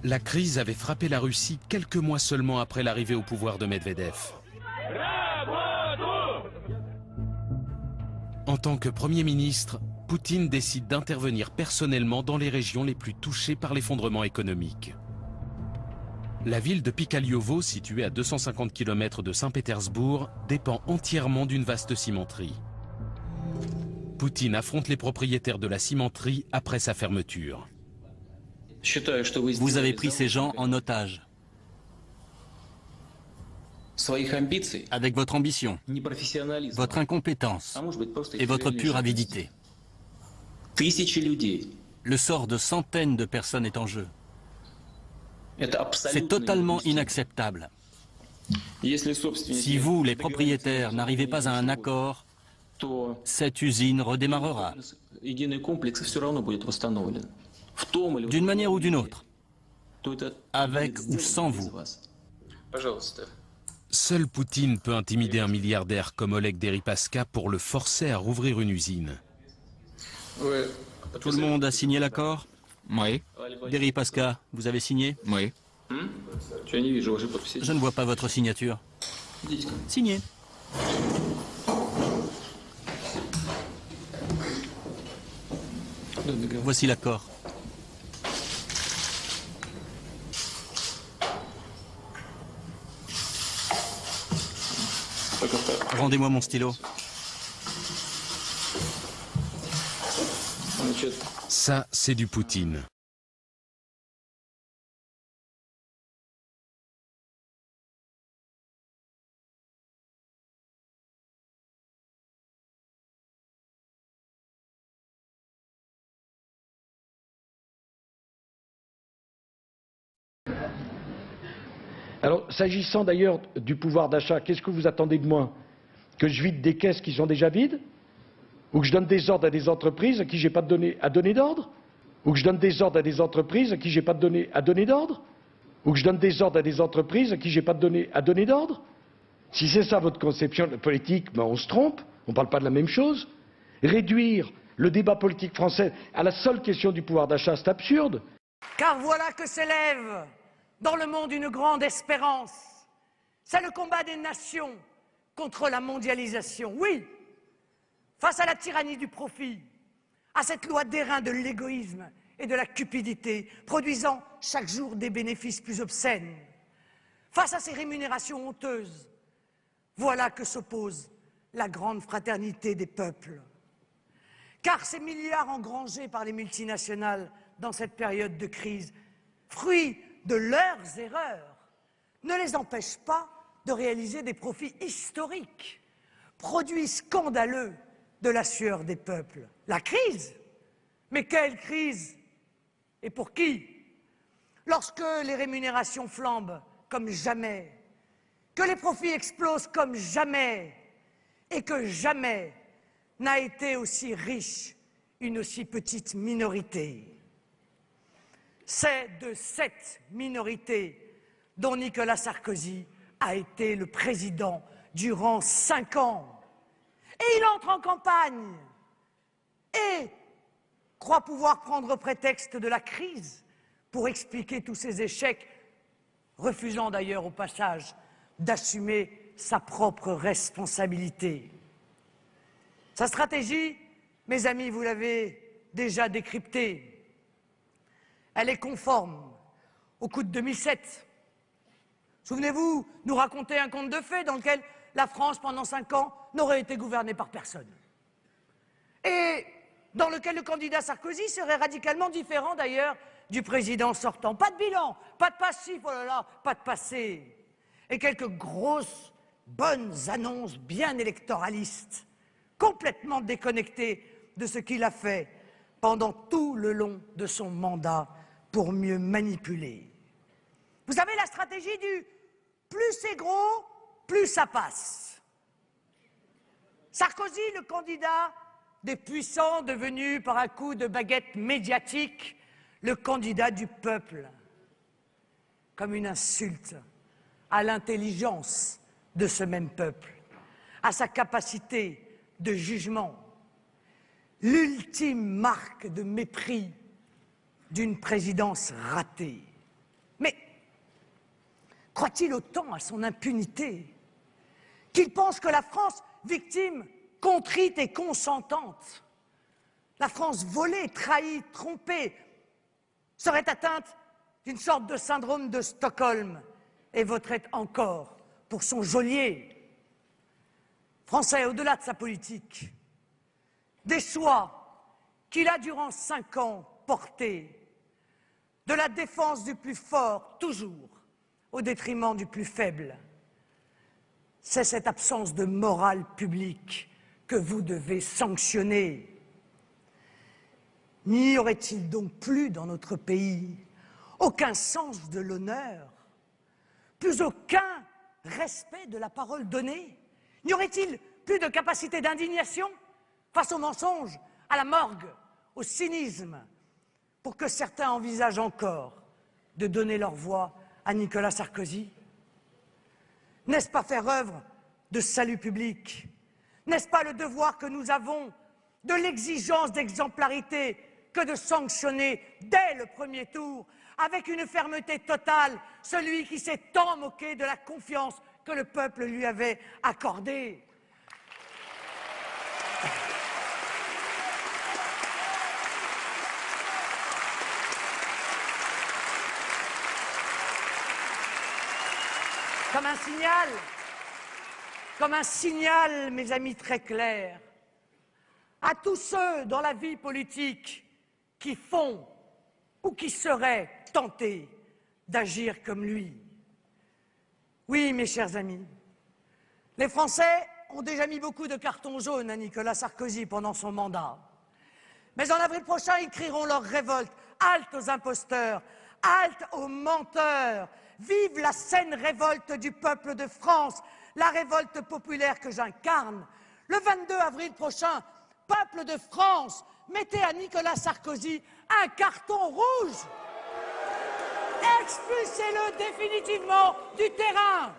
La crise avait frappé la Russie quelques mois seulement après l'arrivée au pouvoir de Medvedev. En tant que Premier ministre, Poutine décide d'intervenir personnellement dans les régions les plus touchées par l'effondrement économique. La ville de Pikaliovo, située à 250 km de Saint-Pétersbourg, dépend entièrement d'une vaste cimenterie. Poutine affronte les propriétaires de la cimenterie après sa fermeture. Vous avez pris ces gens en otage. Avec votre ambition, votre incompétence et votre pure avidité. Le sort de centaines de personnes est en jeu. C'est totalement inacceptable. Si vous, les propriétaires, n'arrivez pas à un accord, cette usine redémarrera. D'une manière ou d'une autre. Avec ou sans vous. Seul Poutine peut intimider un milliardaire comme Oleg Deripaska pour le forcer à rouvrir une usine. Tout le monde a signé l'accord? Oui. Deripaska, vous avez signé? Oui. Je ne vois pas votre signature. Signez. Voici l'accord. Rendez-moi mon stylo. Ça, c'est du Poutine. Alors, s'agissant d'ailleurs du pouvoir d'achat, qu'est-ce que vous attendez de moi? Que je vide des caisses qui sont déjà vides? Ou que je donne des ordres à des entreprises à qui je n'ai pas à donner d'ordre? Ou que je donne des ordres à des entreprises à qui je n'ai pas à donner d'ordre? Ou que je donne des ordres à des entreprises à qui je n'ai pas à donner d'ordre? Si c'est ça votre conception politique, ben on se trompe, on ne parle pas de la même chose. Réduire le débat politique français à la seule question du pouvoir d'achat, c'est absurde. Car voilà que s'élève dans le monde une grande espérance. C'est le combat des nations contre la mondialisation. Oui, face à la tyrannie du profit, à cette loi d'airain de l'égoïsme et de la cupidité, produisant chaque jour des bénéfices plus obscènes, face à ces rémunérations honteuses, voilà que s'oppose la grande fraternité des peuples. Car ces milliards engrangés par les multinationales dans cette période de crise, fruit de leurs erreurs, ne les empêchent pas de réaliser des profits historiques, produits scandaleux de la sueur des peuples. La crise? Mais quelle crise? Et pour qui? Lorsque les rémunérations flambent comme jamais, que les profits explosent comme jamais, et que jamais n'a été aussi riche une aussi petite minorité. C'est de cette minorité dont Nicolas Sarkozy a été le président durant 5 ans. Et il entre en campagne et croit pouvoir prendre prétexte de la crise pour expliquer tous ses échecs, refusant d'ailleurs au passage d'assumer sa propre responsabilité. Sa stratégie, mes amis, vous l'avez déjà décryptée. Elle est conforme au coup de 2007. Souvenez-vous, nous raconter un conte de fées dans lequel la France, pendant 5 ans, n'aurait été gouvernée par personne. Et dans lequel le candidat Sarkozy serait radicalement différent d'ailleurs du président sortant. Pas de bilan, pas de passif, oh là là, pas de passé. Et quelques grosses, bonnes annonces bien électoralistes, complètement déconnectées de ce qu'il a fait pendant tout le long de son mandat pour mieux manipuler. Vous savez, la stratégie du « plus c'est gros, plus ça passe ». Sarkozy, le candidat des puissants devenu par un coup de baguette médiatique le candidat du peuple, comme une insulte à l'intelligence de ce même peuple, à sa capacité de jugement, l'ultime marque de mépris d'une présidence ratée. croit-il autant à son impunité qu'il pense que la France, victime, contrite et consentante, la France volée, trahie, trompée, serait atteinte d'une sorte de syndrome de Stockholm et voterait encore pour son geôlier. Français, au-delà de sa politique, des choix qu'il a durant 5 ans portés, de la défense du plus fort, toujours, au détriment du plus faible. C'est cette absence de morale publique que vous devez sanctionner. N'y aurait-il donc plus dans notre pays aucun sens de l'honneur, plus aucun respect de la parole donnée? N'y aurait-il plus de capacité d'indignation face aux mensonges, à la morgue, au cynisme, pour que certains envisagent encore de donner leur voix à Nicolas Sarkozy? N'est-ce pas faire œuvre de salut public? N'est-ce pas le devoir que nous avons de l'exigence d'exemplarité que de sanctionner dès le premier tour, avec une fermeté totale, celui qui s'est tant moqué de la confiance que le peuple lui avait accordée? Comme un signal, mes amis, très clair, à tous ceux dans la vie politique qui font ou qui seraient tentés d'agir comme lui. Oui, mes chers amis, les Français ont déjà mis beaucoup de cartons jaunes à Nicolas Sarkozy pendant son mandat. Mais en avril prochain, ils crieront leur révolte. Halte aux imposteurs, halte aux menteurs. Vive la saine révolte du peuple de France, la révolte populaire que j'incarne. Le 22 avril prochain, peuple de France, mettez à Nicolas Sarkozy un carton rouge. Expulsez-le définitivement du terrain.